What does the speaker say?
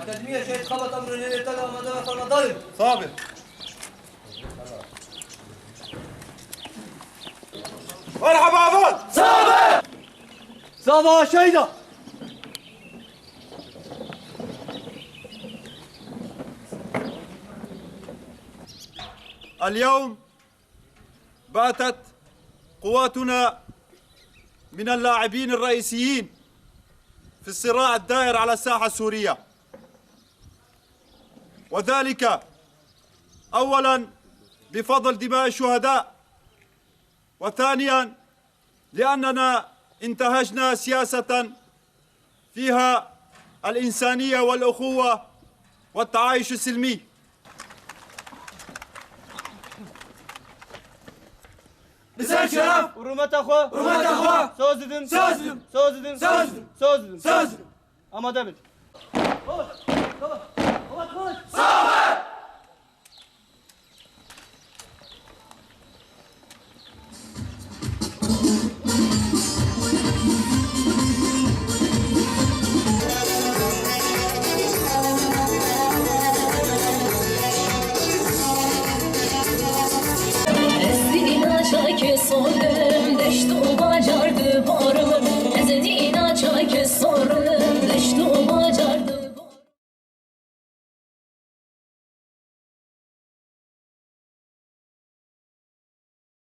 أكاديمية شهيد خبط أمر الليل ابتدى ومدى المطالب. صابر. مرحبا عبود. صابر. صابر شهيدة. اليوم باتت قواتنا من اللاعبين الرئيسيين في الصراع الدائر على الساحة السورية، وذلك أولاً بفضل دماء الشهداء، وثانياً لأننا انتهجنا سياسة فيها الإنسانية والأخوة والتعايش السلمي. Bize şeref. Hürmet akwa. Hürmet akwa. Söz edin. Söz edin. Söz edin. Söz edin. Söz edin. Söz edin. Amade bil. Sabır. Ezdiğin aşağı ki son